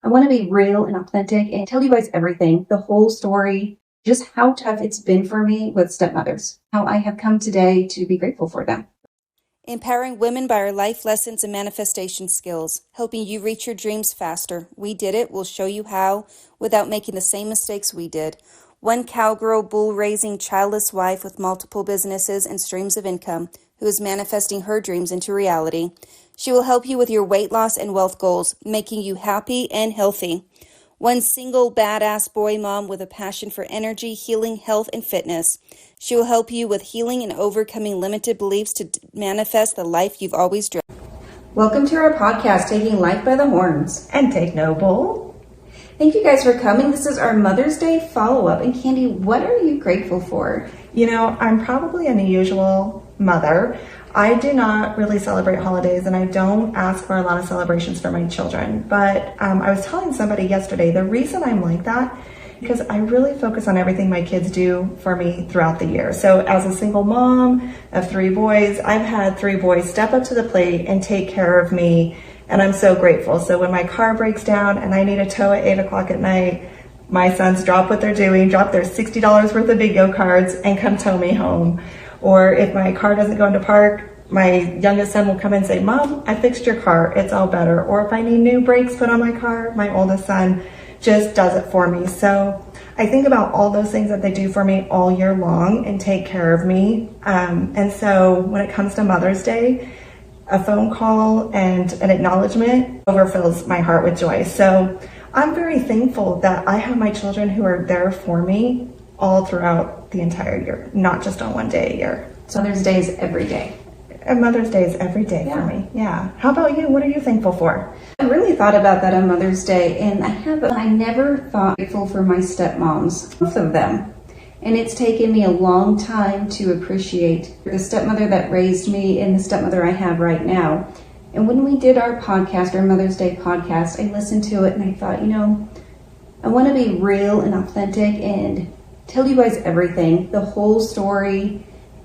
I want to be real and authentic and tell you guys everything, the whole story, just how tough it's been for me with stepmothers, how I have come today to be grateful for them. Empowering women by our life lessons and manifestation skills, helping you reach your dreams faster. We did it. We'll show you how without making the same mistakes we did. One cowgirl, bull-raising, childless wife with multiple businesses and streams of income who is manifesting her dreams into reality. She will help you with your weight loss and wealth goals, making you happy and healthy. One single badass boy mom with a passion for energy, healing, health, and fitness. She will help you with healing and overcoming limited beliefs to manifest the life you've always dreamt. Welcome to our podcast, Taking Life by the Horns. And Take No Bull. Thank you guys for coming. This is our Mother's Day follow-up. And Candi, what are you grateful for? You know, I'm probably an unusual mother. I do not really celebrate holidays, and I don't ask for a lot of celebrations for my children. But I was telling somebody yesterday, the reason I'm like that, because I really focus on everything my kids do for me throughout the year. So as a single mom of 3 boys, I've had 3 boys step up to the plate and take care of me, and I'm so grateful. So when my car breaks down and I need a tow at 8 o'clock at night, my sons drop what they're doing, drop their $60 worth of bingo cards, and come tow me home. Or if my car doesn't go into park, my youngest son will come and say, "Mom, I fixed your car, it's all better." Or if I need new brakes put on my car, my oldest son just does it for me. So I think about all those things that they do for me all year long and take care of me. And so when it comes to Mother's Day, a phone call and an acknowledgement overfills my heart with joy. So I'm very thankful that I have my children who are there for me all throughout the entire year, not just on one day a year. So Mother's Day is every day. And Mother's Day is every day for me. Yeah. How about you? What are you thankful for? I really thought about that on Mother's Day, and I never thought grateful for my stepmoms, both of them. And it's taken me a long time to appreciate the stepmother that raised me and the stepmother I have right now. And when we did our podcast, our Mother's Day podcast, I listened to it and I thought, you know, I want to be real and authentic and tell you guys everything, the whole story,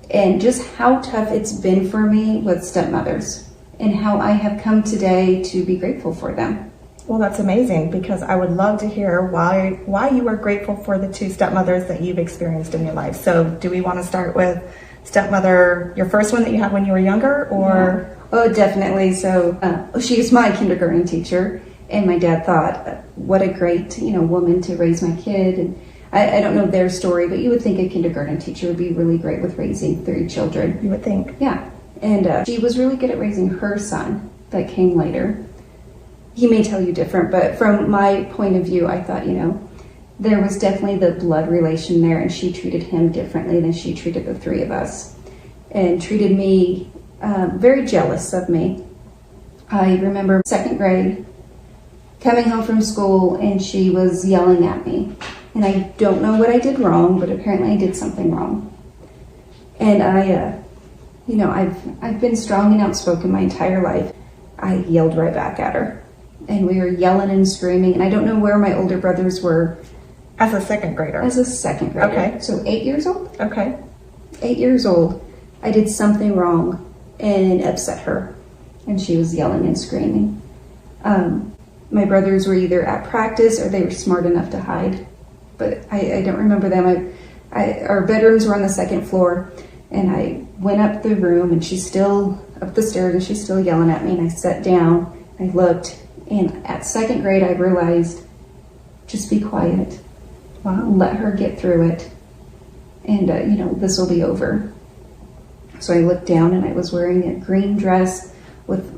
and just how tough it's been for me with stepmothers and how I have come today to be grateful for them. Well, that's amazing, because I would love to hear why you are grateful for the 2 stepmothers that you've experienced in your life. So do we want to start with stepmother, your first one that you had when you were younger, or? Yeah. Oh, definitely. So she was my kindergarten teacher, and my dad thought, what a great, woman to raise my kid. And I don't know their story, but you would think a kindergarten teacher would be really great with raising 3 children. You would think. Yeah. And she was really good at raising her son that came later. He may tell you different, but from my point of view, I thought, there was definitely the blood relation there, and she treated him differently than she treated the 3 of us, and treated me very jealous of me. I remember 2nd grade, coming home from school, and she was yelling at me. And I don't know what I did wrong, but apparently I did something wrong. And I've been strong and outspoken my entire life. I yelled right back at her. And we were yelling and screaming, and I don't know where my older brothers were. As a 2nd grader? As a 2nd grader. Okay. So 8 years old? Okay. 8 years old. I did something wrong and upset her, and she was yelling and screaming. My brothers were either at practice or they were smart enough to hide, but I don't remember them. Our bedrooms were on the 2nd floor, and I went up the room, and she's still up the stairs, and she's still yelling at me, and I sat down, I looked, and at 2nd grade I realized, just be quiet. Wow. Let her get through it, and this will be over. So I looked down, and I was wearing a green dress with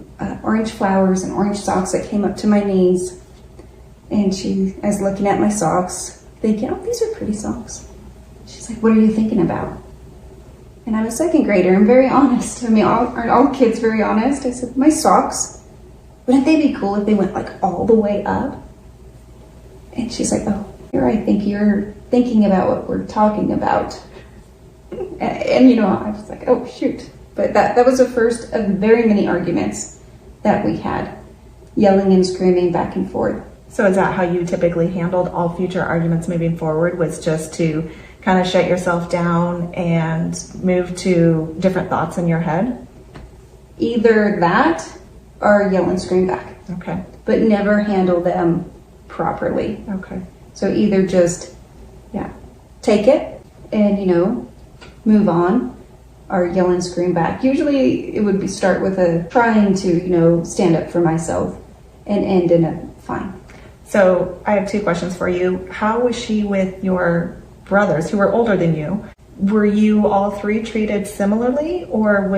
orange flowers and orange socks that came up to my knees. And I was looking at my socks, thinking, oh, these are pretty socks. She's like, what are you thinking about? And I'm a 2nd grader. I'm very honest. I mean, aren't all kids very honest? I said, my socks. Wouldn't they be cool if they went like all the way up? And she's like, oh, I think you're thinking about what we're talking about. And I was like, oh, shoot. But that was the first of very many arguments that we had, yelling and screaming back and forth. So is that how you typically handled all future arguments moving forward, was just to kind of shut yourself down and move to different thoughts in your head? Either that or yell and scream back. Okay. But never handle them properly. Okay. So either just, take it and, move on, or yell and scream back. Usually it would start with a trying to, stand up for myself and end in a fine. So I have two questions for you. How was she with your brothers who were older than you? Were you all three treated similarly, or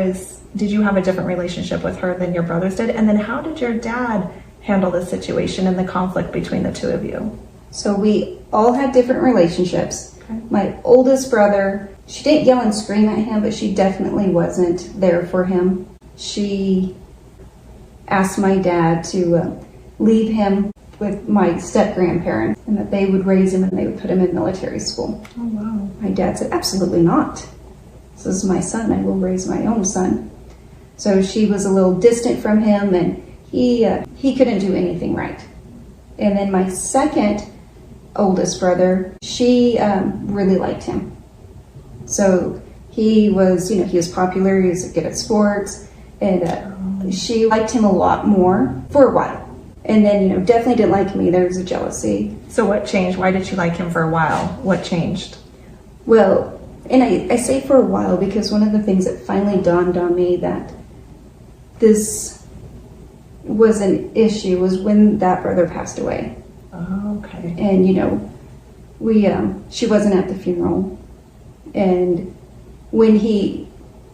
did you have a different relationship with her than your brothers did? And then how did your dad handle the situation and the conflict between the two of you? So we all had different relationships. Okay. My oldest brother, she didn't yell and scream at him, but she definitely wasn't there for him. She asked my dad to leave him with my step-grandparents and that they would raise him and they would put him in military school. Oh, wow. My dad said, absolutely not. This is my son. I will raise my own son. So she was a little distant from him, and he couldn't do anything right. And then my second oldest brother, she really liked him. So he was popular, he was good at sports, and she liked him a lot more for a while. And then, definitely didn't like me. There was a jealousy. So what changed? Why did she like him for a while? What changed? Well, and I say for a while because one of the things that finally dawned on me that this was an issue was when that brother passed away. Oh, okay. And, she wasn't at the funeral. And when he,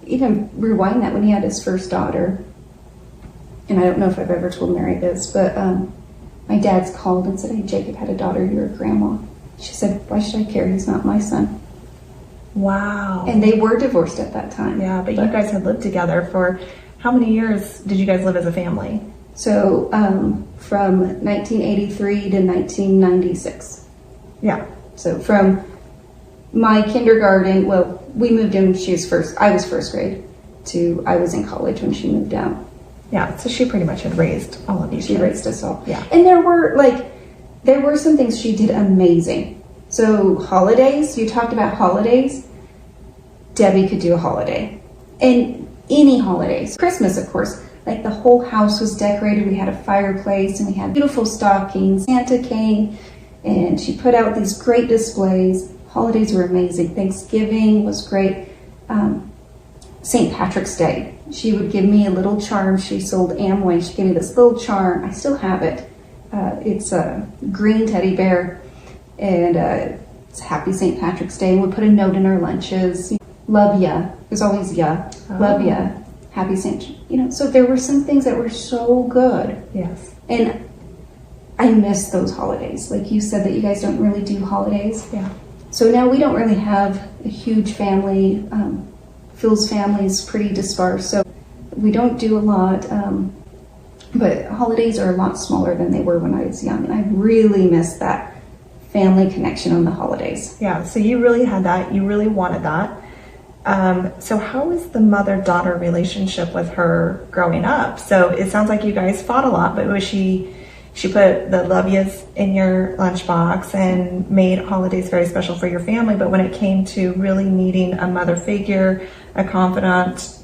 even rewind that, when he had his first daughter, and I don't know if I've ever told Mary this, but my dad's called and said, hey, Jacob had a daughter, you're a grandma. She said, why should I care? He's not my son. Wow. And they were divorced at that time. Yeah, but you guys had lived together for how many years did you guys live as a family? So from 1983 to 1996. Yeah. So from my kindergarten, well, we moved in when I was first grade, to I was in college when she moved out. Yeah, so she pretty much had raised all of you. She raised us all. Yeah. And there were some things she did amazing. So holidays, you talked about holidays. Debbie could do a holiday. And any holidays. Christmas, of course. Like the whole house was decorated. We had a fireplace and we had beautiful stockings. Santa came and she put out these great displays. Holidays were amazing. Thanksgiving was great. St. Patrick's Day. She would give me a little charm. She sold Amway. She gave me this little charm. I still have it. It's a green teddy bear. And it's Happy St. Patrick's Day. And we'd put a note in our lunches. Love ya. There's always ya. Oh. Love ya. Happy St. So there were some things that were so good. Yes. And I miss those holidays. Like you said that you guys don't really do holidays. Yeah. So now we don't really have a huge family. Phil's family is pretty dispersed, so we don't do a lot. But holidays are a lot smaller than they were when I was young. And I really miss that family connection on the holidays. Yeah, so you really had that. You really wanted that. So how was the mother-daughter relationship with her growing up? So it sounds like you guys fought a lot, but was she put the love yous in your lunchbox and made holidays very special for your family, but when it came to really needing a mother figure, a confidant,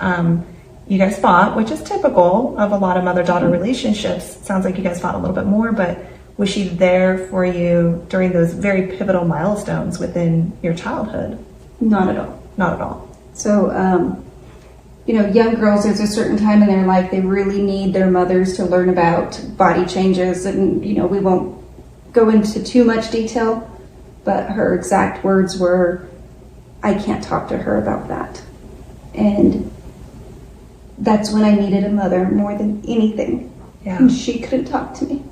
you guys fought, which is typical of a lot of mother-daughter relationships. It sounds like you guys fought a little bit more, but was she there for you during those very pivotal milestones within your childhood? Not at all. Not at all. So, young girls, there's a certain time in their life they really need their mothers to learn about body changes. And, we won't go into too much detail, but her exact words were, I can't talk to her about that. And that's when I needed a mother more than anything. Yeah. And she couldn't talk to me.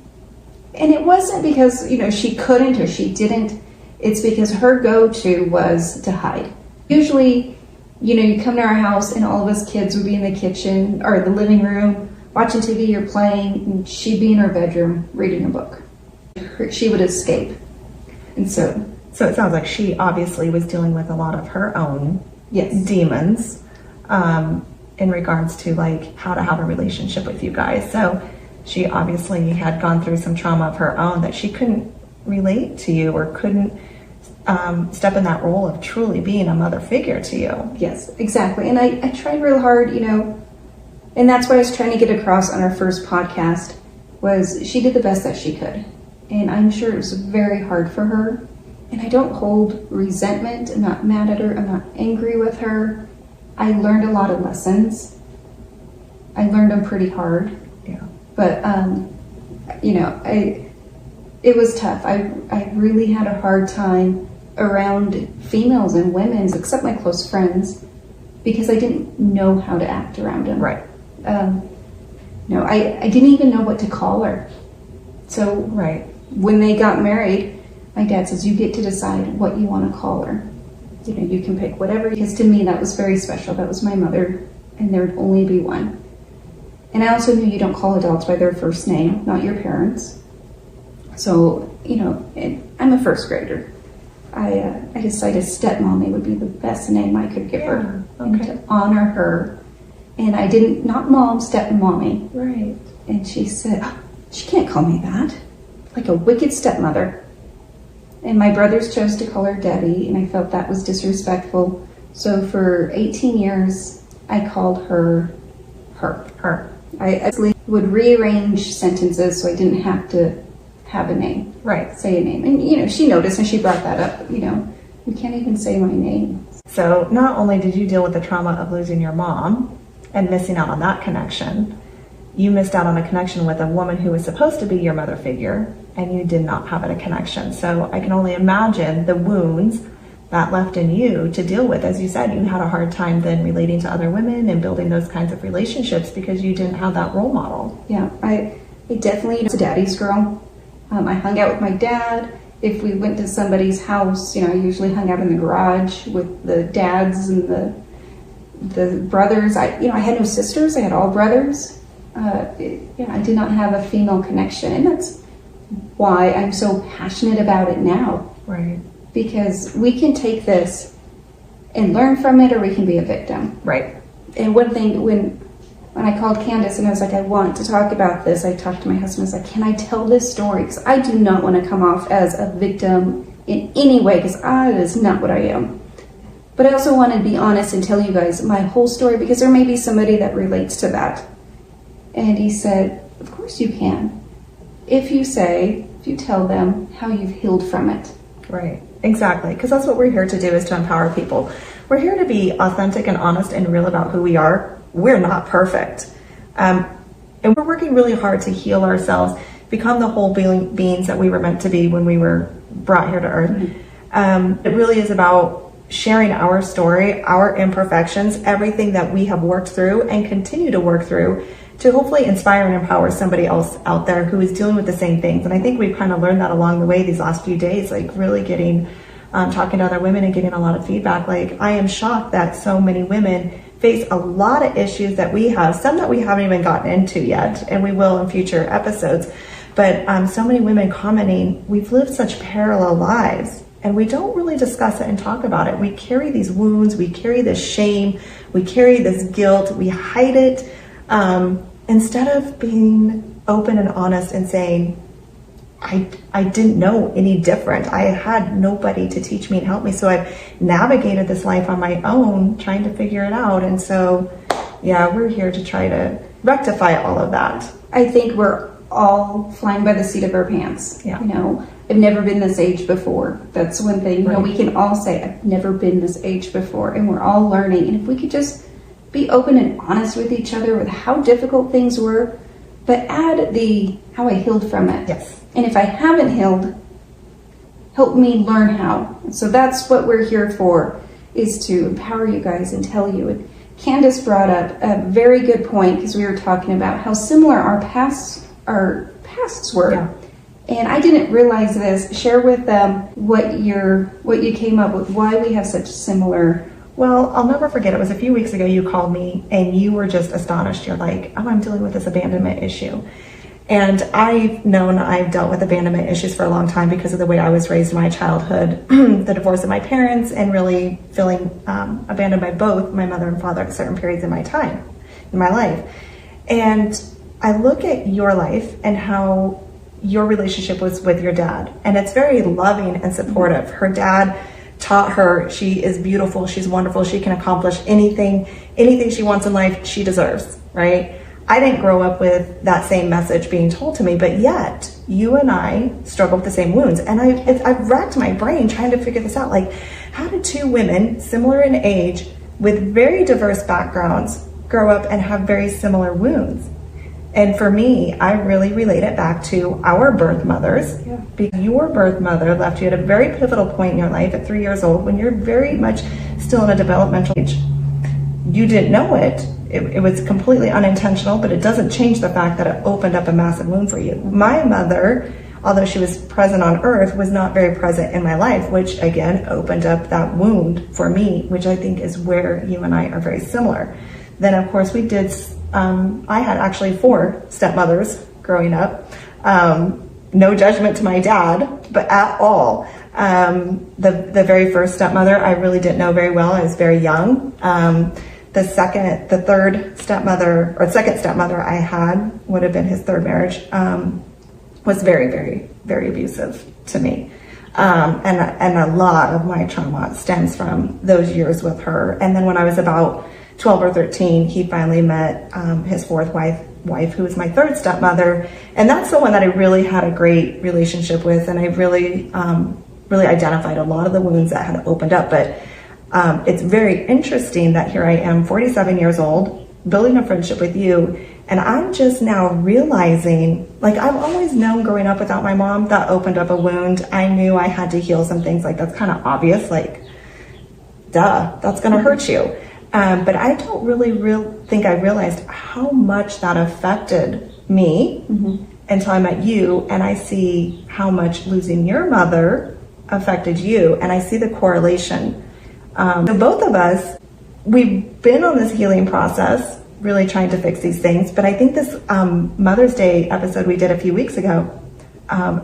And it wasn't because, she couldn't or she didn't. It's because her go-to was to hide. Usually, you come to our house and all of us kids would be in the kitchen or the living room watching TV or playing, and she'd be in her bedroom reading a book. She would escape. And so it sounds like she obviously was dealing with a lot of her own demons in regards to how to have a relationship with you guys. So she obviously had gone through some trauma of her own that she couldn't relate to you or couldn't step in that role of truly being a mother figure to you. Yes, exactly. And I tried real hard, and that's what I was trying to get across on our first podcast was she did the best that she could. and I'm sure it was very hard for her. And I don't hold resentment. I'm not mad at her. I'm not angry with her. I learned a lot of lessons. I learned them pretty hard. Yeah. But, you know, it was tough. I really had a hard time around females and women's, except my close friends, because I didn't know how to act around them. Right. No, I didn't even know what to call her. So Right. when they got married, my dad says, you get to decide what you want to call her. You know, you can pick whatever, because to me that was very special. That was my mother, and there would only be one. And I also knew you don't call adults by their first name, not your parents. So, you know, I'm a first grader. I decided stepmommy would be the best name I could give her, and to honor her. And I didn't, not mom, stepmommy. Right. And she said, oh, she can't call me that. Like a wicked stepmother. And my brothers chose to call her Debbie, and I felt that was disrespectful. So for 18 years, I called her. I actually would rearrange sentences so I didn't have to have a name. Right. Say a name. And, you know, she noticed and she brought that up. You know, you can't even say my name. So not only did you deal with the trauma of losing your mom and missing out on that connection, you missed out on a connection with a woman who was supposed to be your mother figure, and you did not have a connection. So I can only imagine the wounds that left in you to deal with. As you said, you had a hard time then relating to other women and building those kinds of relationships because you didn't have that role model. Yeah, I definitely was a daddy's girl. I hung out with my dad. If we went to somebody's house, you know, I usually hung out in the garage with the dads and the brothers. I had no sisters. I had all brothers. I did not have a female connection, and that's why I'm so passionate about it now. Right. Because we can take this and learn from it, or we can be a victim. Right. And one thing, when I called Candace and I was like, I want to talk about this, I talked to my husband. I was like, can I tell this story? Because I do not want to come off as a victim in any way, because that is not what I am. But I also want to be honest and tell you guys my whole story, because there may be somebody that relates to that. And he said, of course you can. If you tell them how you've healed from it. Right. Exactly. Because that's what we're here to do, is to empower people. We're here to be authentic and honest and real about who we are. We're not perfect. And we're working really hard to heal ourselves, become the whole beings that we were meant to be when we were brought here to earth. Mm-hmm. It really is about sharing our story, our imperfections, everything that we have worked through and continue to work through, to hopefully inspire and empower somebody else out there who is dealing with the same things. And I think we've kind of learned that along the way these last few days, like really getting, talking to other women and getting a lot of feedback. Like, I am shocked that so many women face a lot of issues that we have, some that we haven't even gotten into yet, and we will in future episodes. But so many women commenting, we've lived such parallel lives, and we don't really discuss it and talk about it. We carry these wounds, we carry this shame, we carry this guilt, we hide it. Instead of being open and honest and saying, I didn't know any different. I had nobody to teach me and help me. So I've navigated this life on my own, trying to figure it out. And so, yeah, we're here to try to rectify all of that. I think we're all flying by the seat of our pants. Yeah. You know, I've never been this age before. That's one thing. You know, we can all say, I've never been this age before. And we're all learning. And if we could just be open and honest with each other with how difficult things were, but add how I healed from it. Yes. And if I haven't healed, help me learn how. So that's what we're here for, is to empower you guys and tell you. And Candace brought up a very good point, because we were talking about how similar our pasts were. Yeah. And I didn't realize this. Share with them what you came up with, why we have such similar. Well, I'll never forget, it was a few weeks ago you called me and you were just astonished. You're like, oh, I'm dealing with this abandonment issue. And I've dealt with abandonment issues for a long time because of the way I was raised in my childhood, the divorce of my parents, and really feeling abandoned by both my mother and father at certain periods in my life. And I look at your life and how your relationship was with your dad, and it's very loving and supportive. Her dad taught her she is beautiful, she's wonderful, she can accomplish anything she wants in life, she deserves, right? I didn't grow up with that same message being told to me, but yet you and I struggle with the same wounds. And I've racked my brain trying to figure this out. Like, how did two women similar in age with very diverse backgrounds grow up and have very similar wounds? And for me, I really relate it back to our birth mothers. Yeah. Because your birth mother left you at a very pivotal point in your life at 3 years old when you're very much still in a developmental age. You didn't know it. It was completely unintentional, but it doesn't change the fact that it opened up a massive wound for you. My mother, although she was present on earth, was not very present in my life, which again opened up that wound for me, which I think is where you and I are very similar. Then of course we did, I had actually 4 stepmothers growing up. No judgment to my dad, but at all. The very first stepmother, I really didn't know very well. I was very young. The second stepmother I had, would have been his 3rd marriage, was very, very, very abusive to me. And a lot of my trauma stems from those years with her. And then when I was about 12 or 13, he finally met his 4th wife, who was my 3rd stepmother. And that's the one that I really had a great relationship with. And I really identified a lot of the wounds that had opened up. But it's very interesting that here I am, 47 years old, building a friendship with you. And I'm just now realizing, like, I've always known growing up without my mom, that opened up a wound. I knew I had to heal some things. Like, that's kind of obvious. Like, duh, that's going to hurt you. But I don't really think I realized how much that affected me until I met you. And I see how much losing your mother affected you. And I see the correlation. So both of us, we've been on this healing process, really trying to fix these things. But I think this Mother's Day episode we did a few weeks ago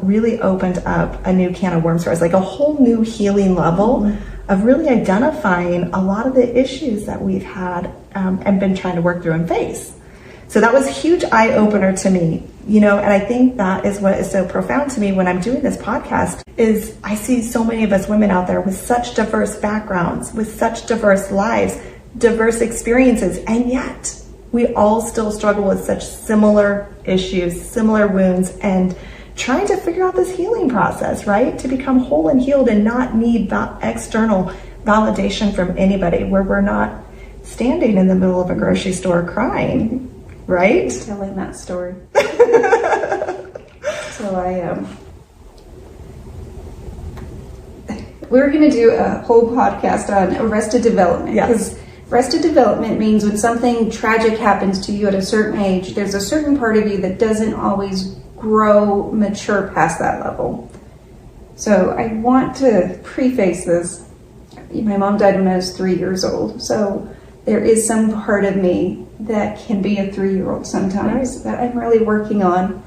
really opened up a new can of worms for us, like a whole new healing level of really identifying a lot of the issues that we've had and been trying to work through and face. So that was a huge eye-opener to me, you know, and I think that is what is so profound to me when I'm doing this podcast is I see so many of us women out there with such diverse backgrounds, with such diverse lives, diverse experiences, and yet we all still struggle with such similar issues, similar wounds, and trying to figure out this healing process, right? To become whole and healed and not need that external validation from anybody, where we're not standing in the middle of a grocery store crying, right? Telling that story. So we're going to do a whole podcast on arrested development. Yes. Arrested development means when something tragic happens to you at a certain age, there's a certain part of you that doesn't always grow, mature past that level. So I want to preface this. My mom died when I was 3 years old. So there is some part of me that can be a 3-year-old sometimes that I'm really working on.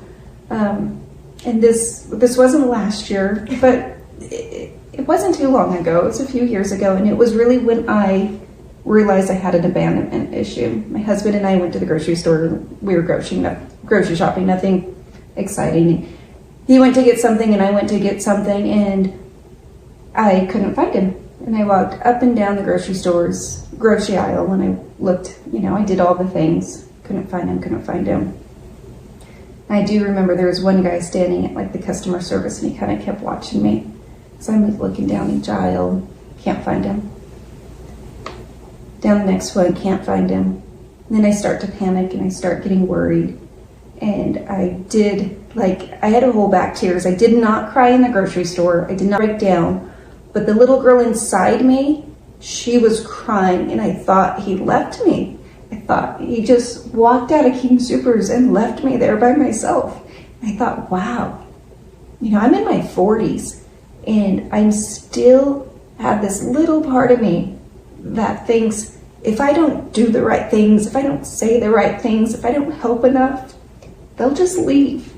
And this wasn't last year, but it wasn't too long ago. It was a few years ago. And it was really when I realized I had an abandonment issue. My husband and I went to the grocery store. We were grocery shopping, nothing exciting. He went to get something and I went to get something and I couldn't find him. And I walked up and down the grocery aisle and I looked, I did all the things. Couldn't find him. I do remember there was one guy standing at like the customer service and he kind of kept watching me. So I'm looking down each aisle, can't find him. Down the next one, can't find him. And then I start to panic and I start getting worried. And I had to hold back tears. I did not cry in the grocery store. I did not break down. But the little girl inside me, she was crying and I thought he left me. I thought he just walked out of King Soopers and left me there by myself. I thought, wow, I'm in my 40s and I still have this little part of me that thinks if I don't do the right things, if I don't say the right things, if I don't help enough, they'll just leave.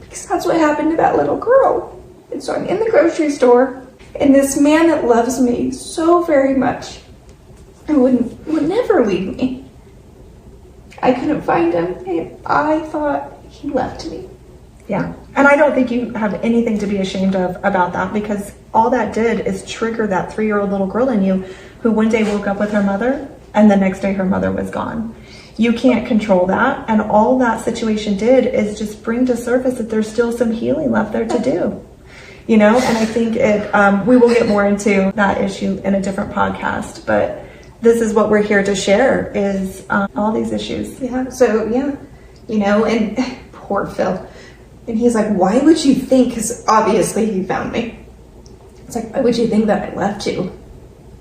Because that's what happened to that little girl. And so I'm in the grocery store and this man that loves me so very much and would never leave me. I couldn't find him and I thought he left me. Yeah. And I don't think you have anything to be ashamed of about that, because all that did is trigger that 3-year-old little girl in you who one day woke up with her mother and the next day her mother was gone. You can't control that. And all that situation did is just bring to surface that there's still some healing left there to do. You know, and I think we will get more into that issue in a different podcast, but this is what we're here to share is all these issues. Yeah. So, yeah, you know, and poor Phil. And he's like, why would you think, because obviously he found me. It's like, why would you think that I left you?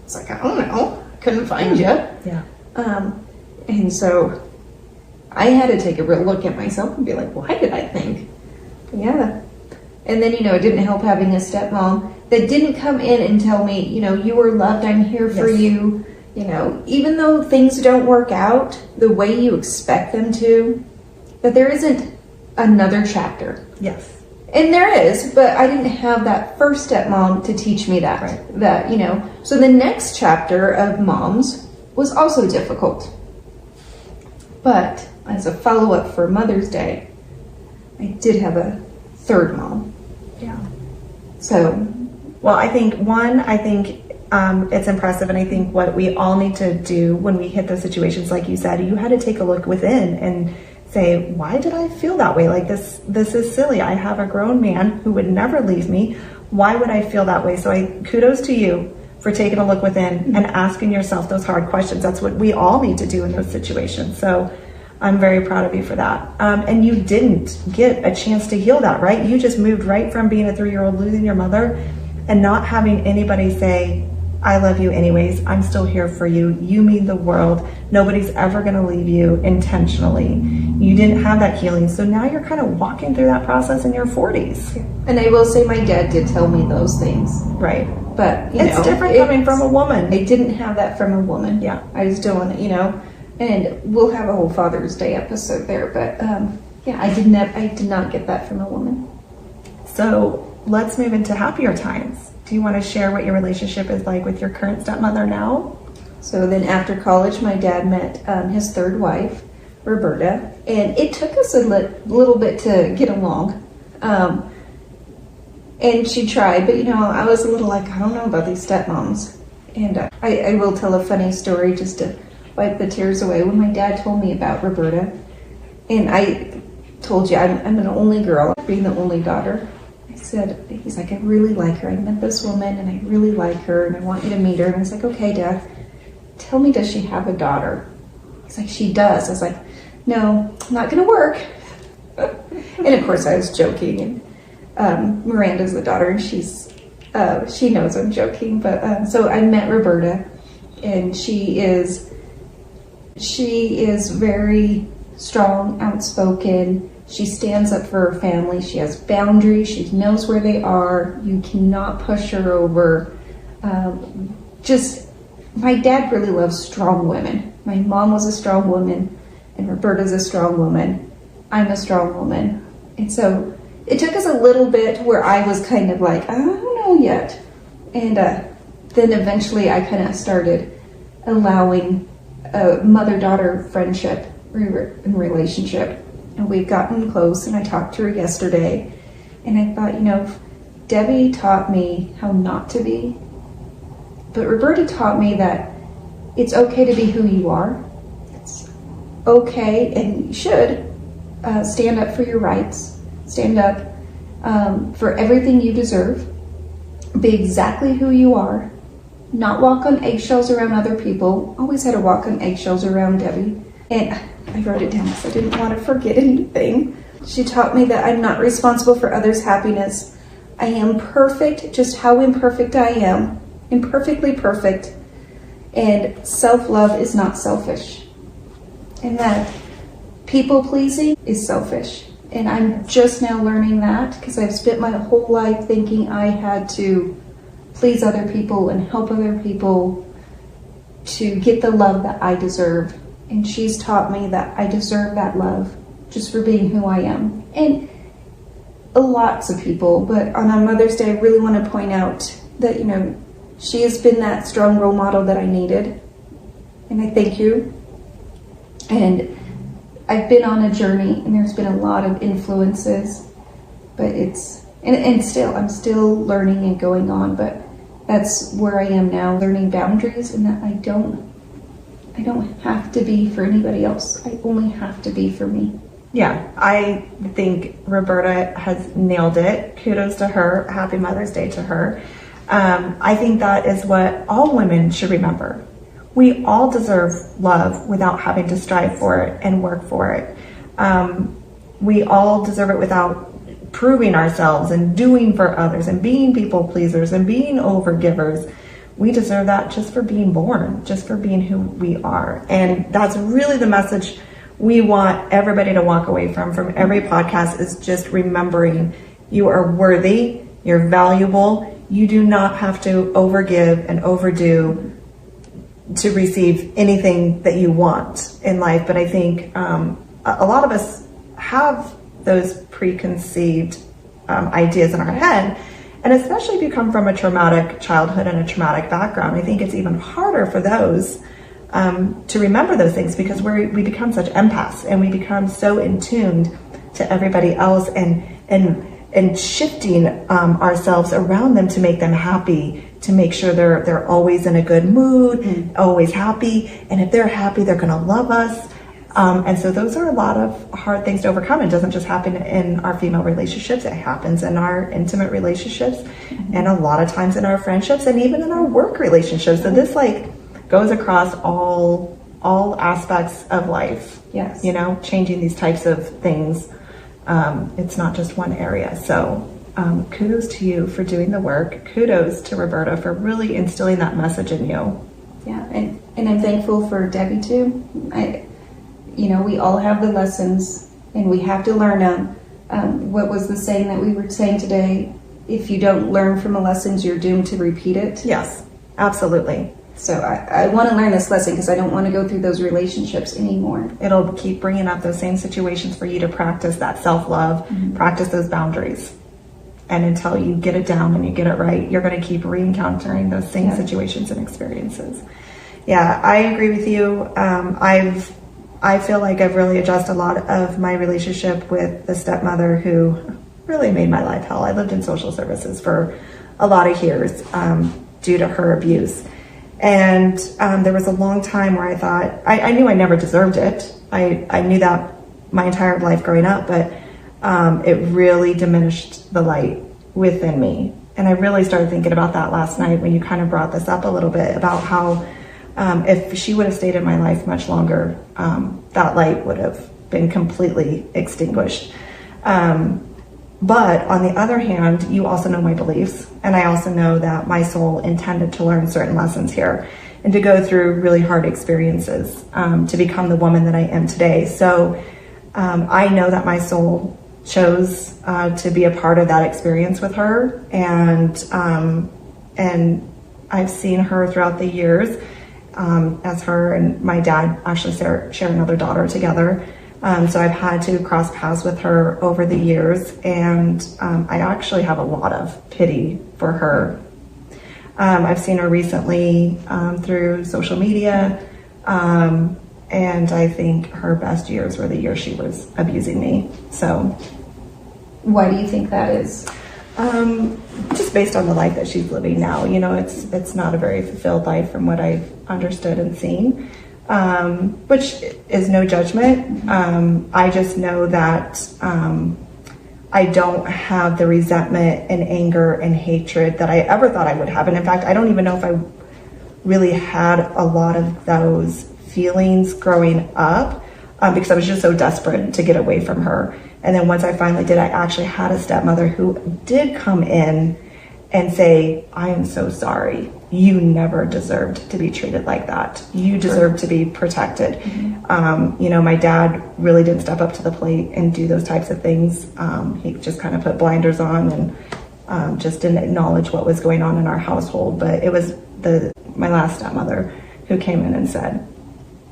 It's like, I don't know. Couldn't find you. Yeah. And so I had to take a real look at myself and be like, why did I think? Yeah. And then, you know, it didn't help having a stepmom that didn't come in and tell me, you know, you were loved, I'm here for you. You know, even though things don't work out the way you expect them to, that there isn't another chapter. Yes. And there is, but I didn't have that first stepmom to teach me that. Right. That, you know, so the next chapter of moms was also difficult. But as a follow-up for Mother's Day, I did have a third mom. Yeah. So, well, I think it's impressive, and I think what we all need to do when we hit those situations, like you said, you had to take a look within and say, why did I feel that way? Like this is silly. I have a grown man who would never leave me. Why would I feel that way? So kudos to you for taking a look within and asking yourself those hard questions. That's what we all need to do in those situations. So I'm very proud of you for that. And you didn't get a chance to heal that, right? You just moved right from being a 3-year-old, losing your mother, and not having anybody say, I love you anyways. I'm still here for you. You mean the world. Nobody's ever going to leave you intentionally. You didn't have that healing. So now you're kind of walking through that process in your 40s. and I will say my dad did tell me those things. Right. But, It's different coming from a woman. I didn't have that from a woman. Yeah. I was doing, you know, and we'll have a whole Father's Day episode there. But, yeah, I did not get that from a woman. So let's move into happier times. Do you want to share what your relationship is like with your current stepmother now? So then after college, my dad met his third wife, Roberta, and it took us a little bit to get along. And she tried, but, you know, I was a little like, I don't know about these stepmoms. And I will tell a funny story just to wipe the tears away. When my dad told me about Roberta, and I told you I'm an only girl, being the only daughter, he's like, I really like her. I met this woman and I really like her and I want you to meet her. And I was like, okay, Dad, tell me, does she have a daughter? He's like, she does. I was like, no, not going to work. And of course I was joking. And Miranda's the daughter and she knows I'm joking. But so I met Roberta, and she is very strong, outspoken. She stands up for her family. She has boundaries. She knows where they are. You cannot push her over. My dad really loves strong women. My mom was a strong woman, and Roberta's a strong woman. I'm a strong woman. And so it took us a little bit where I was kind of like, I don't know yet. And then eventually I kind of started allowing a mother-daughter friendship and relationship. And we've gotten close, and I talked to her yesterday, and I thought, you know, Debbie taught me how not to be, but Roberta taught me that it's okay to be who you are. It's okay, and you should stand up for your rights, stand up for everything you deserve, be exactly who you are, not walk on eggshells around other people. Always had to walk on eggshells around Debbie. And I wrote it down because I didn't want to forget anything. She taught me that I'm not responsible for others' happiness. I am perfect, just how imperfect I am. Imperfectly perfect. And self-love is not selfish. And that people-pleasing is selfish. And I'm just now learning that because I've spent my whole life thinking I had to please other people and help other people to get the love that I deserve. And she's taught me that I deserve that love just for being who I am. And lots of people, but on Mother's Day, I really want to point out that, you know, she has been that strong role model that I needed. And I thank you. And I've been on a journey, and there's been a lot of influences, but I'm still learning and going on, but that's where I am now, learning boundaries, and that I don't I don't have to be for anybody else. I only have to be for me. Yeah, I think Roberta has nailed it. Kudos to her. Happy Mother's Day to her. I think that is what all women should remember. We all deserve love without having to strive for it and work for it. We all deserve it without proving ourselves and doing for others and being people pleasers and being overgivers. We deserve that just for being born, just for being who we are. And that's really the message we want everybody to walk away from every podcast, is just remembering you are worthy, you're valuable, you do not have to overgive and overdo to receive anything that you want in life. But I think a lot of us have those preconceived ideas in our head. And especially if you come from a traumatic childhood and a traumatic background, I think it's even harder for those to remember those things, because we become such empaths and we become so in tuned to everybody else and shifting ourselves around them to make them happy, to make sure they're always in a good mood, always happy. And if they're happy, they're going to love us. And so those are a lot of hard things to overcome. It doesn't just happen in our female relationships. It happens in our intimate relationships, and a lot of times in our friendships, and even in our work relationships. So this goes across all aspects of life. Yes. Changing these types of things. It's not just one area. So kudos to you for doing the work. Kudos to Roberta for really instilling that message in you. Yeah, and I'm thankful for Debbie too. We all have the lessons and we have to learn them. What was the saying that we were saying today? If you don't learn from the lessons, you're doomed to repeat it. Yes, absolutely. So I want to learn this lesson because I don't want to go through those relationships anymore. It'll keep bringing up those same situations for you to practice that self-love, practice those boundaries. And until you get it down and you get it right, you're going to keep re-encountering those same situations and experiences. Yeah, I agree with you. I feel like I've really adjusted a lot of my relationship with the stepmother who really made my life hell. I lived in social services for a lot of years due to her abuse. And there was a long time where I thought, I knew I never deserved it. I knew that my entire life growing up, but it really diminished the light within me. And I really started thinking about that last night when you kind of brought this up a little bit, about how if she would have stayed in my life much longer, that light would have been completely extinguished. But on the other hand, you also know my beliefs, and I also know that my soul intended to learn certain lessons here and to go through really hard experiences to become the woman that I am today. So I know that my soul chose to be a part of that experience with her, and I've seen her throughout the years as her and my dad actually share another daughter together. So I've had to cross paths with her over the years, and I actually have a lot of pity for her. I've seen her recently through social media, and I think her best years were the years she was abusing me. So why do you think that is? Just based on the life that she's living now. It's not a very fulfilled life from what I've understood and seen. Which is no judgment. I just know that I don't have the resentment and anger and hatred that I ever thought I would have. And in fact, I don't even know if I really had a lot of those feelings growing up because I was just so desperate to get away from her. And then once I finally did, I actually had a stepmother who did come in and say, I am so sorry. You never deserved to be treated like that. You deserve to be protected. My dad really didn't step up to the plate and do those types of things. He just kind of put blinders on and just didn't acknowledge what was going on in our household. But it was my last stepmother who came in and said,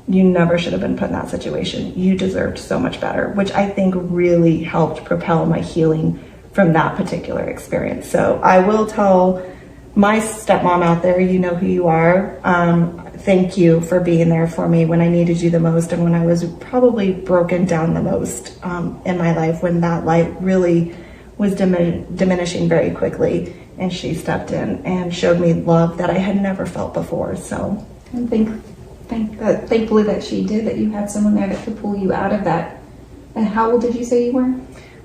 you never should have been put in that situation. You deserved so much better, which I think really helped propel my healing from that particular experience. So I will tell my stepmom out there, you know who you are. Thank you for being there for me when I needed you the most and when I was probably broken down the most in my life, when that light really was diminishing very quickly. And she stepped in and showed me love that I had never felt before. So I think Thankfully that she did, that you had someone there that could pull you out of that. And how old did you say you were?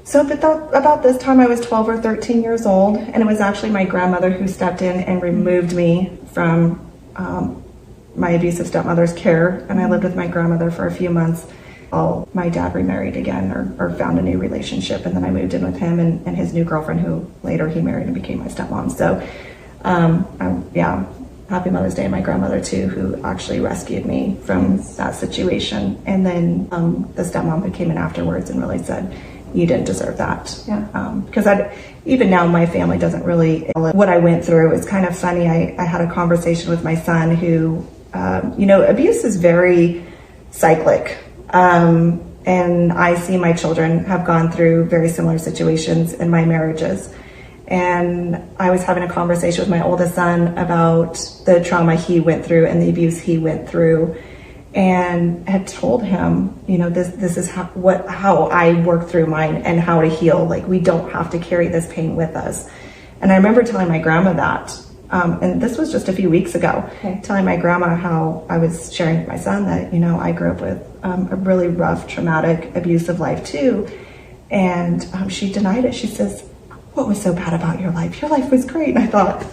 So about this time I was 12 or 13 years old, and it was actually my grandmother who stepped in and removed me from my abusive stepmother's care, and I lived with my grandmother for a few months while my dad remarried again or found a new relationship, and then I moved in with him and his new girlfriend, who later he married and became my stepmom. So happy Mother's Day to my grandmother too, who actually rescued me from that situation. And then the stepmom who came in afterwards and really said, you didn't deserve that. Yeah. Because even now my family doesn't really, what I went through. It's kind of funny. I had a conversation with my son who, abuse is very cyclic. And I see my children have gone through very similar situations in my marriages. And I was having a conversation with my oldest son about the trauma he went through and the abuse he went through, and had told him, this is how I work through mine and how to heal. Like, we don't have to carry this pain with us. And I remember telling my grandma that, and this was just a few weeks ago, telling my grandma how I was sharing with my son that, I grew up with a really rough, traumatic, abusive life too. And she denied it. She says, what was so bad about your life? Your life was great. And I thought,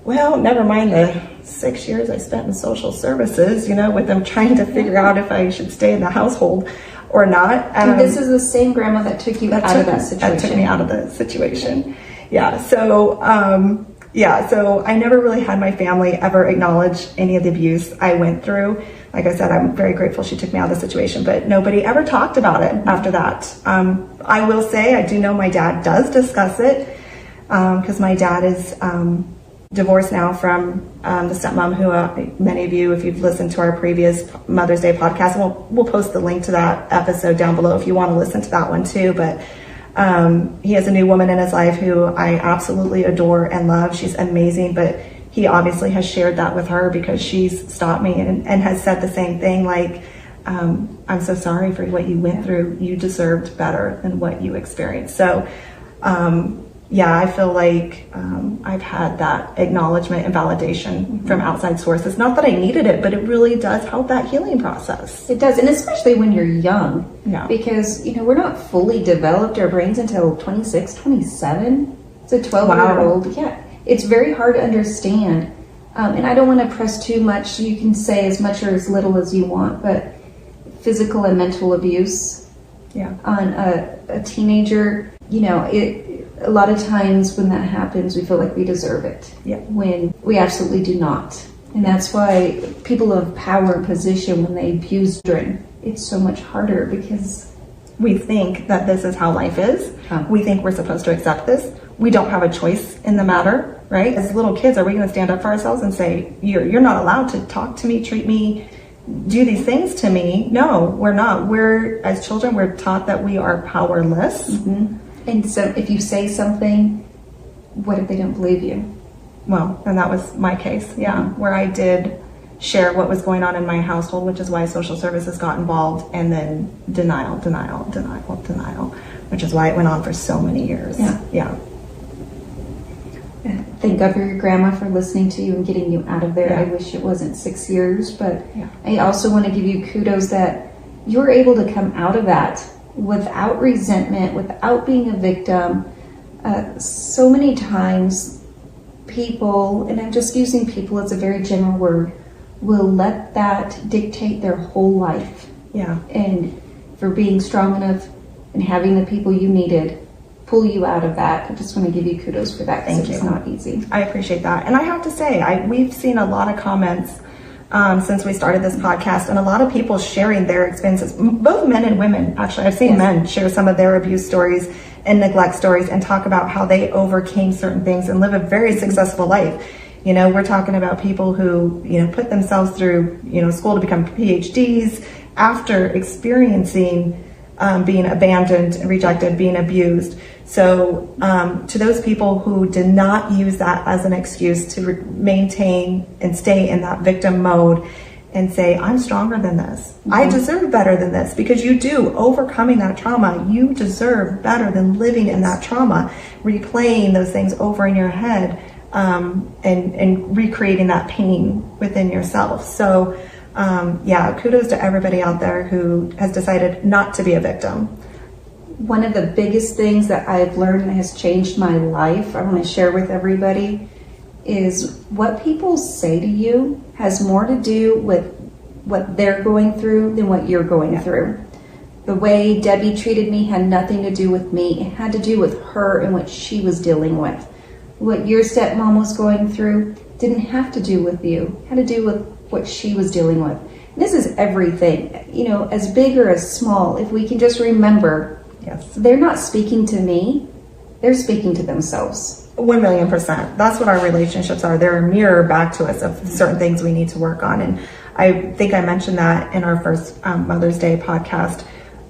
well, never mind the 6 years I spent in social services, with them trying to figure out if I should stay in the household or not. And this is the same grandma that took you out of that situation. That took me out of the situation. Yeah. So, so I never really had my family ever acknowledge any of the abuse I went through. Like I said, I'm very grateful she took me out of the situation, but nobody ever talked about it after that. I will say, I do know my dad does discuss it, because my dad is divorced now from the stepmom who many of you, if you've listened to our previous Mother's Day podcast, and we'll post the link to that episode down below if you want to listen to that one too. But he has a new woman in his life who I absolutely adore and love. She's amazing, but he obviously has shared that with her because she's stopped me and has said the same thing, like, I'm so sorry for what you went through. You deserved better than what you experienced. So, I feel like I've had that acknowledgement and validation from outside sources. Not that I needed it, but it really does help that healing process. It does, and especially when you're young. Yeah. Because, we're not fully developed, our brains, until 26, 27. It's a 12-year-old. Yeah. It's very hard to understand. And I don't want to press too much. You can say as much or as little as you want, but physical and mental abuse on a teenager, a lot of times when that happens, we feel like we deserve it, when we absolutely do not. And that's why people of power and position, when they abuse children, it's so much harder because we think that this is how life is. We think we're supposed to accept this. We don't have a choice in the matter, right? As little kids, are we going to stand up for ourselves and say, you're not allowed to talk to me, treat me, do these things to me? No, we're not. As children, we're taught that we are powerless. Mm-hmm. And so if you say something, what if they don't believe you? Well, and that was my case, where I did share what was going on in my household, which is why social services got involved, and then denial, which is why it went on for so many years. Yeah. Thank God for your grandma for listening to you and getting you out of there. I wish it wasn't 6 years, but I also want to give you kudos that you were able to come out of that without resentment, without being a victim. So many times people, and I'm just using people as a very general word, will let that dictate their whole life. Yeah. And for being strong enough and having the people you needed pull you out of that, I just want to give you kudos for that. Thank you. It's not easy. I appreciate that. And I have to say, we've seen a lot of comments since we started this podcast, and a lot of people sharing their experiences, both men and women. Actually, I've seen men share some of their abuse stories and neglect stories and talk about how they overcame certain things and live a very successful life. We're talking about people who, put themselves through, school to become PhDs after experiencing being abandoned, rejected, being abused. So to those people who did not use that as an excuse to maintain and stay in that victim mode and say, I'm stronger than this. Mm-hmm. I deserve better than this, because you do. Overcoming that trauma, you deserve better than living in that trauma, replaying those things over in your head, and recreating that pain within yourself. So Yeah, kudos to everybody out there who has decided not to be a victim. One of the biggest things that I've learned and has changed my life, I want to share with everybody, is what people say to you has more to do with what they're going through than what you're going through. The way Debbie treated me had nothing to do with me. It had to do with her and what she was dealing with. What your stepmom was going through didn't have to do with you. It had to do with what she was dealing with. And this is everything, you know, as big or as small. If we can just remember, Yes. they're not speaking to me, they're speaking to themselves. 1,000,000%. That's what our relationships are. They're a mirror back to us of certain things we need to work on. And I think I mentioned that in our first Mother's Day podcast.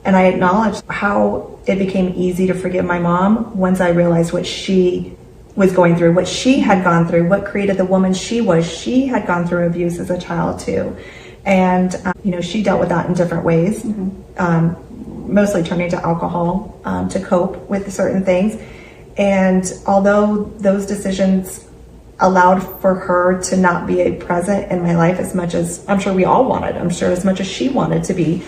And I acknowledged how it became easy to forgive my mom once I realized what she was going through, what she had gone through, what created the woman she was. She had gone through abuse as a child too. And, you know, she dealt with that in different ways, mostly turning to alcohol to cope with certain things. And although those decisions allowed for her to not be a present in my life as much as I'm sure we all wanted, I'm sure as much as she wanted to be,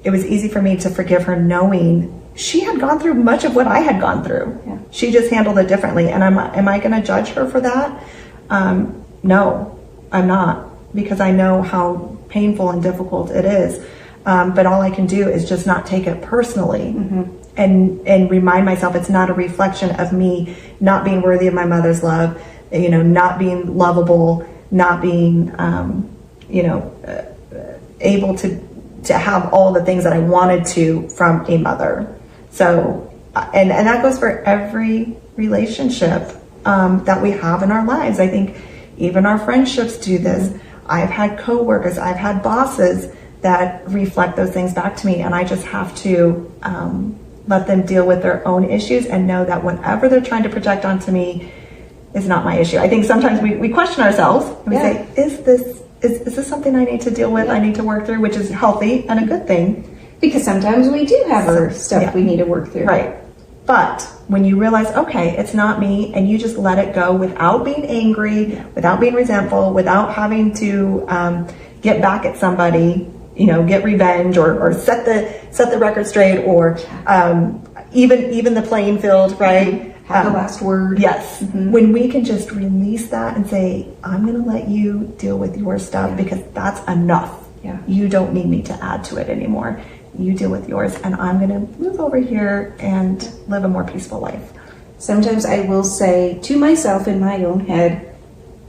it was easy for me to forgive her knowing she had gone through much of what I had gone through. Yeah. She just handled it differently. And am I going to judge her for that? No, I'm not, because I know how painful and difficult it is. But all I can do is just not take it personally and remind myself it's not a reflection of me not being worthy of my mother's love, you know, not being lovable, not being, able to have all the things that I wanted to from a mother. So, and that goes for every relationship that we have in our lives. I think even our friendships do this. I've had coworkers, I've had bosses that reflect those things back to me, and I just have to let them deal with their own issues and know that whatever they're trying to project onto me is not my issue. I think sometimes we question ourselves and we say, is this something I need to deal with? I need to work through, which is healthy and a good thing. Because sometimes we do have our stuff we need to work through. Right. But when you realize, okay, it's not me, and you just let it go without being angry, without being resentful, without having to get back at somebody, you know, get revenge or set the record straight, or even the playing field, right? Have the last word. Yes. When we can just release that and say, I'm going to let you deal with your stuff because that's enough. Yeah. You don't need me to add to it anymore. You deal with yours, and I'm going to move over here and live a more peaceful life. Sometimes I will say to myself in my own head,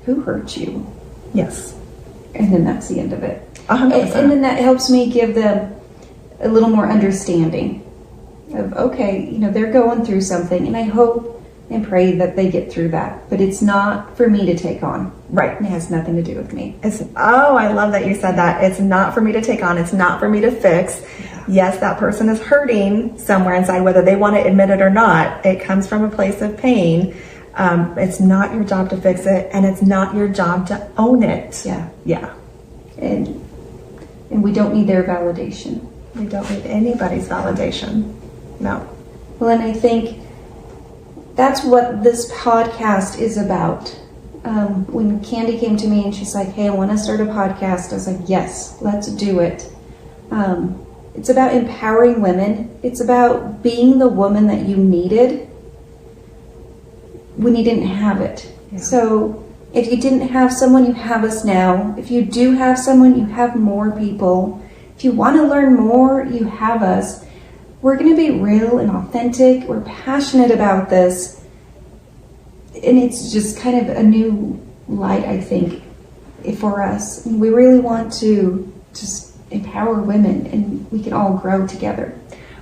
who hurt you? Yes. And then that's the end of it. 100%. And then that helps me give them a little more understanding of, okay, you know, they're going through something, and I hope and pray that they get through that. But it's not for me to take on. Right. It has nothing to do with me. I love that you said that. It's not for me to take on. It's not for me to fix. Yeah. Yes, that person is hurting somewhere inside, whether they want to admit it or not. It comes from a place of pain. It's not your job to fix it, and it's not your job to own it. Yeah. Yeah. And we don't need their validation. We don't need anybody's validation. No. Well, and I think that's what this podcast is about. When Candi came to me and she's like, hey, I want to start a podcast, I was like, yes, let's do it. It's about empowering women. It's about being the woman that you needed when you didn't have it. Yeah. So if you didn't have someone, you have us now. If you do have someone, you have more people. If you want to learn more, you have us. We're going to be real and authentic. We're passionate about this. And it's just kind of a new light, I think, for us. And we really want to just empower women, and we can all grow together.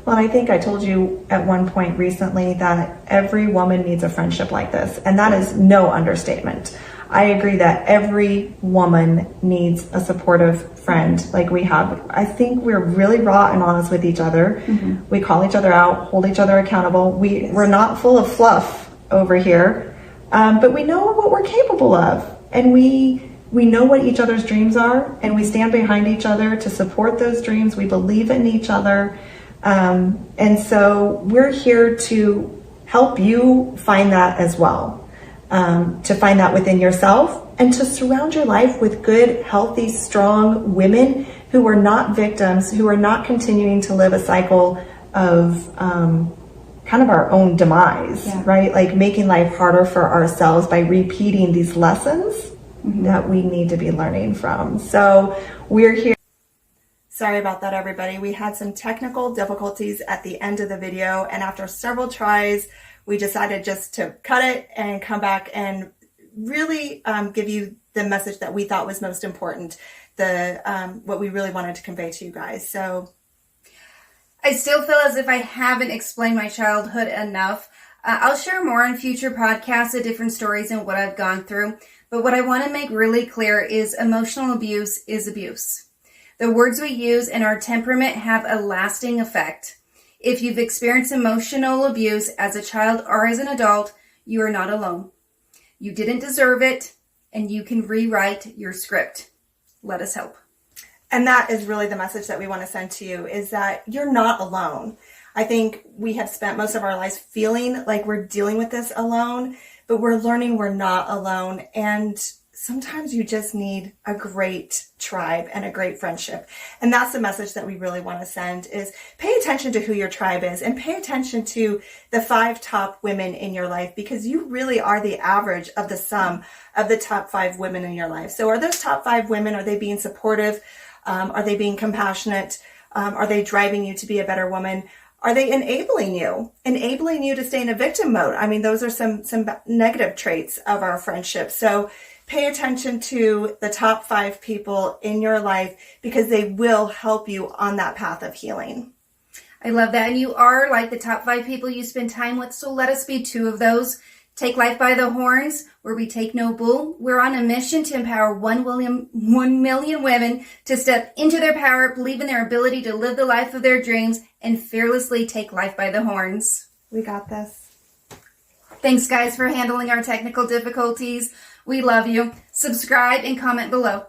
Well, I think I told you at one point recently that every woman needs a friendship like this, and that is no understatement. I agree that every woman needs a supportive friend like we have. I think we're really raw and honest with each other. We call each other out, hold each other accountable. We're not full of fluff over here, but we know what we're capable of, and we know what each other's dreams are, and we stand behind each other to support those dreams. We believe in each other. And so we're here to help you find that as well. to find that within yourself, and to surround your life with good, healthy, strong women who are not victims, who are not continuing to live a cycle of kind of our own demise, right? Like making life harder for ourselves by repeating these lessons that we need to be learning from. So we're here. Sorry about that, everybody. We had some technical difficulties at the end of the video, and after several tries, we decided just to cut it and come back and really give you the message that we thought was most important, what we really wanted to convey to you guys. So I still feel as if I haven't explained my childhood enough. I'll share more on future podcasts of different stories and what I've gone through. But what I want to make really clear is emotional abuse is abuse. The words we use and our temperament have a lasting effect. If you've experienced emotional abuse as a child or as an adult, you are not alone. You didn't deserve it, and you can rewrite your script. Let us help. And that is really the message that we want to send to you, is that you're not alone. I think we have spent most of our lives feeling like we're dealing with this alone, but we're learning we're not alone. And sometimes you just need a great tribe and a great friendship. And that's the message that we really want to send, is pay attention to who your tribe is, and pay attention to the 5 top women in your life, because you really are the average of the sum of the top 5 women in your life. So are those top 5 women, are they being supportive? Are they being compassionate? Are they driving you to be a better woman? Are they enabling you to stay in a victim mode? I mean, those are some negative traits of our friendship. So pay attention to the top 5 people in your life, because they will help you on that path of healing. I love that. And you are like the top 5 people you spend time with. So let us be 2 of those. Take Life by the Horns, where we take no bull. We're on a mission to empower 1 million women to step into their power, believe in their ability to live the life of their dreams, and fearlessly take life by the horns. We got this. Thanks, guys, for handling our technical difficulties. We love you. Subscribe and comment below.